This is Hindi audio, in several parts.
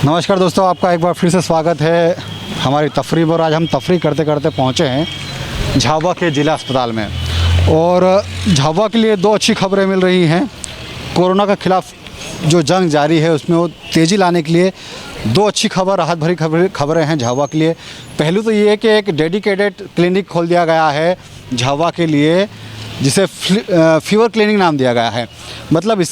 नमस्कार दोस्तों, आपका एक बार फिर से स्वागत है हमारी तफरीह पर। आज हम तफरीह करते करते पहुँचे हैं झाबुआ के ज़िला अस्पताल में और झाबुआ के लिए दो अच्छी खबरें मिल रही हैं। कोरोना के ख़िलाफ़ जो जंग जारी है उसमें वो तेज़ी लाने के लिए दो अच्छी खबर, राहत भरी खबरें हैं झाबुआ के लिए। पहलू तो ये है कि एक डेडिकेटेड क्लिनिक खोल दिया गया है झाबुआ के लिए, जिसे फीवर क्लिनिक नाम दिया गया है। मतलब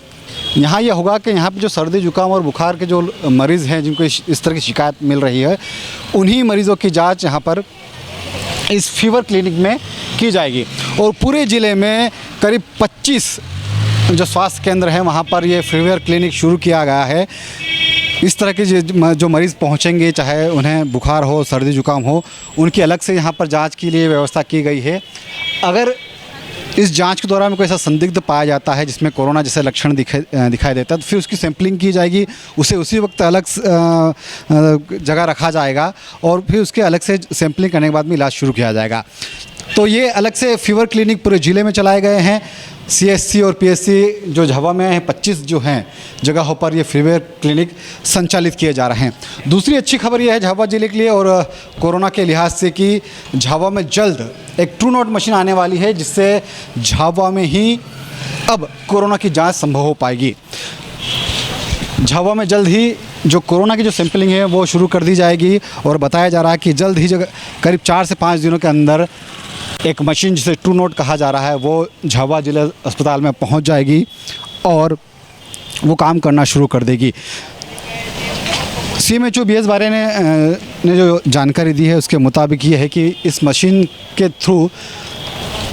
यहाँ ये होगा कि यहाँ पे जो सर्दी जुकाम और बुखार के जो मरीज़ हैं जिनको इस तरह की शिकायत मिल रही है, उन्हीं मरीज़ों की जांच यहाँ पर इस फीवर क्लिनिक में की जाएगी। और पूरे ज़िले में करीब 25 जो स्वास्थ्य केंद्र हैं वहाँ पर ये फीवर क्लिनिक शुरू किया गया है। इस तरह के जो मरीज़ पहुँचेंगे, चाहे उन्हें बुखार हो, सर्दी जुकाम हो, उनकी अलग से यहाँ पर जाँच के लिए व्यवस्था की गई है। अगर इस जांच के दौरान कोई ऐसा संदिग्ध पाया जाता है जिसमें कोरोना जैसे लक्षण दिखाई देता है तो फिर उसकी सैंपलिंग की जाएगी। उसे उसी वक्त अलग जगह रखा जाएगा और फिर उसके अलग से सैंपलिंग करने के बाद में इलाज शुरू किया जाएगा। तो ये अलग से फीवर क्लिनिक पूरे ज़िले में चलाए गए हैं। CSC और PSC जो झाबुआ में हैं, 25 जो हैं जगहों पर ये फीवर क्लिनिक संचालित किए जा रहे हैं। दूसरी अच्छी खबर ये है झाबुआ ज़िले के लिए और कोरोना के लिहाज से कि झाबुआ में जल्द एक ट्रू नॉट मशीन आने वाली है, जिससे झाबुआ में ही अब कोरोना की जांच संभव हो पाएगी। झाबुआ में जल्द ही जो कोरोना की जो सैंपलिंग है वो शुरू कर दी जाएगी और बताया जा रहा है कि जल्द ही करीब 4 से 5 दिनों के अंदर एक मशीन जिसे ट्रू नॉट कहा जा रहा है वो झाबुआ जिला अस्पताल में पहुंच जाएगी और वो काम करना शुरू कर देगी। CMHO BS बारे ने जो जानकारी दी है उसके मुताबिक ये है कि इस मशीन के थ्रू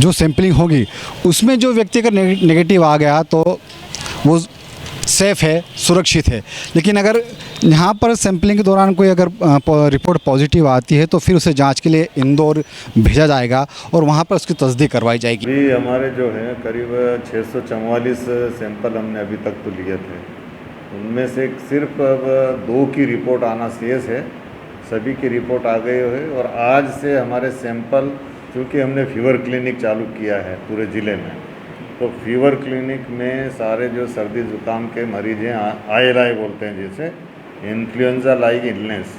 जो सैंपलिंग होगी उसमें जो व्यक्ति का नेगेटिव आ गया तो वो सेफ़ है, सुरक्षित है। लेकिन अगर यहाँ पर सैंपलिंग के दौरान कोई अगर रिपोर्ट पॉजिटिव आती है तो फिर उसे जांच के लिए इंदौर भेजा जाएगा और वहाँ पर उसकी तस्दीक करवाई जाएगी। अभी हमारे जो है करीब 644 सैंपल हमने अभी तक तो लिए थे, उनमें से सिर्फ अब 2 की रिपोर्ट आना शेष है। सभी की रिपोर्ट आ गई है और आज से हमारे सैंपल, चूँकि हमने फीवर क्लिनिक चालू किया है पूरे ज़िले में, तो फीवर क्लिनिक में सारे जो सर्दी ज़ुकाम के मरीज़ हैं, ILI बोलते हैं जिसे, इन्फ्लुएंजा लाइक इलनेस,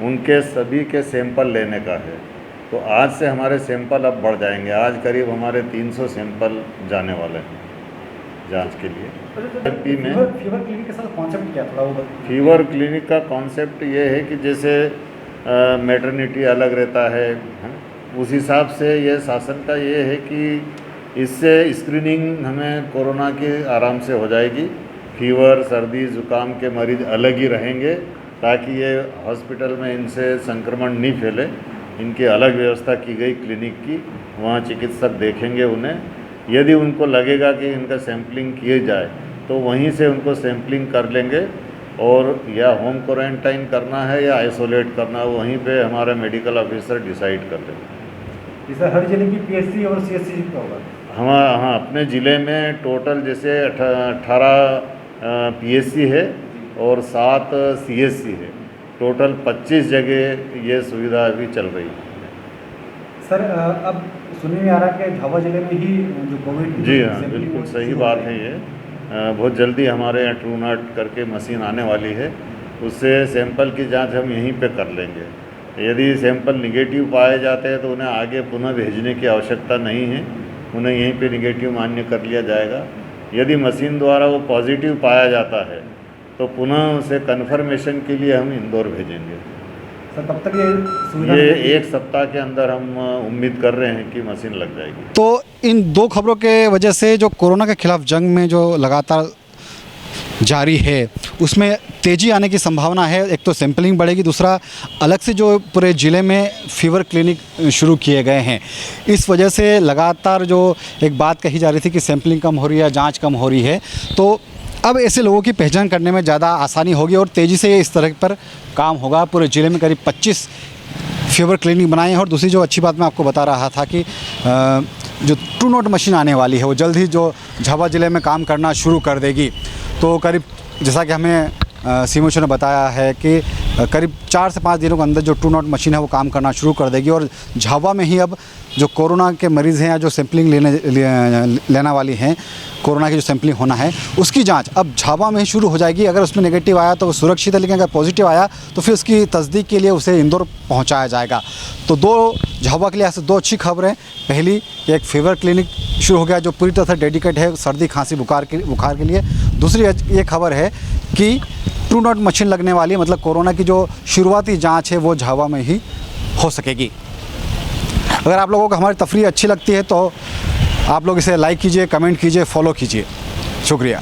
उनके सभी के सैंपल लेने का है। तो आज से हमारे सैंपल अब बढ़ जाएंगे। आज करीब हमारे 300 सैंपल जाने वाले हैं जांच के लिए। MP में फीवर क्लिनिक के साथ कॉन्सेप्ट क्या था? फीवर क्लिनिक का कॉन्सेप्ट ये है कि जैसे मैटरनिटी अलग रहता है, उस हिसाब से ये शासन का ये है कि इससे स्क्रीनिंग हमें कोरोना की आराम से हो जाएगी। फीवर, सर्दी, ज़ुकाम के मरीज़ अलग ही रहेंगे ताकि ये हॉस्पिटल में इनसे संक्रमण नहीं फैले। इनकी अलग व्यवस्था की गई क्लिनिक की, वहाँ चिकित्सक देखेंगे उन्हें। यदि उनको लगेगा कि इनका सैंपलिंग किए जाए तो वहीं से उनको सैंपलिंग कर लेंगे और या होम क्वारंटाइन करना है या आइसोलेट करना है, वहीं पे हमारा मेडिकल ऑफिसर डिसाइड कर लेंगे। जैसे हर जिले की PSC और CSC का होगा? हाँ, अपने ज़िले में टोटल जैसे 18 PSC है और 7 CSC है। टोटल 25 जगह ये सुविधा अभी चल रही है। सर, अब सुनने में आ रहा है कि झाबुआ जिले में ही जो कोविड, जी हाँ, बिल्कुल सही बात है। ये बहुत जल्दी हमारे यहाँ ट्रू नॉट करके मशीन आने वाली है। उससे सैंपल की जांच हम यहीं पे कर लेंगे। यदि सैंपल निगेटिव पाए जाते हैं तो उन्हें आगे पुनः भेजने की आवश्यकता नहीं है, उन्हें यहीं पे निगेटिव मान्य कर लिया जाएगा। यदि मशीन द्वारा वो पॉजिटिव पाया जाता है तो पुनः उसे कन्फर्मेशन के लिए हम इंदौर भेजेंगे। सर, तब तक ये सुविधा 1 सप्ताह के अंदर हम उम्मीद कर रहे हैं कि मशीन लग जाएगी। तो इन 2 खबरों के वजह से जो कोरोना के खिलाफ जंग में जो लगातार जारी है उसमें तेज़ी आने की संभावना है। एक तो सैंपलिंग बढ़ेगी, दूसरा अलग से जो पूरे ज़िले में फीवर क्लिनिक शुरू किए गए हैं, इस वजह से लगातार जो एक बात कही जा रही थी कि सैंपलिंग कम हो रही है, जांच कम हो रही है, तो अब ऐसे लोगों की पहचान करने में ज़्यादा आसानी होगी और तेज़ी से इस तरह पर काम होगा। पूरे ज़िले में करीब 25 फीवर क्लिनिक बनाए हैं। और दूसरी जो अच्छी बात मैं आपको बता रहा था कि जो ट्रू नॉट मशीन आने वाली है वो जल्द ही जो झाबुआ ज़िले में काम करना शुरू कर देगी। तो करीब जैसा कि हमें CMHO ने बताया है कि करीब 4 से 5 दिनों के अंदर जो ट्रू नॉट मशीन है वो काम करना शुरू कर देगी और झाबुआ में ही अब जो कोरोना के मरीज़ हैं या जो सैंपलिंग लेना वाली हैं, कोरोना की जो सैंपलिंग होना है उसकी जांच अब झाबुआ में ही शुरू हो जाएगी। अगर उसमें नेगेटिव आया तो वो सुरक्षित है, लेकिन अगर पॉजिटिव आया तो फिर उसकी तस्दीक के लिए उसे इंदौर पहुंचाया जाएगा। तो झाबुआ के लिए ऐसे 2 अच्छी खबरें। पहली, एक फीवर क्लिनिक शुरू हो गया जो पूरी तरह से डेडिकेट है सर्दी खांसी बुखार के लिए। दूसरी ये खबर है कि ट्रू नॉट मशीन लगने वाली, मतलब कोरोना की जो शुरुआती जाँच है वो झाबुआ में ही हो सकेगी। अगर आप लोगों को हमारी तफरीह अच्छी लगती है तो आप लोग इसे लाइक कीजिए, कमेंट कीजिए, फॉलो कीजिए। शुक्रिया।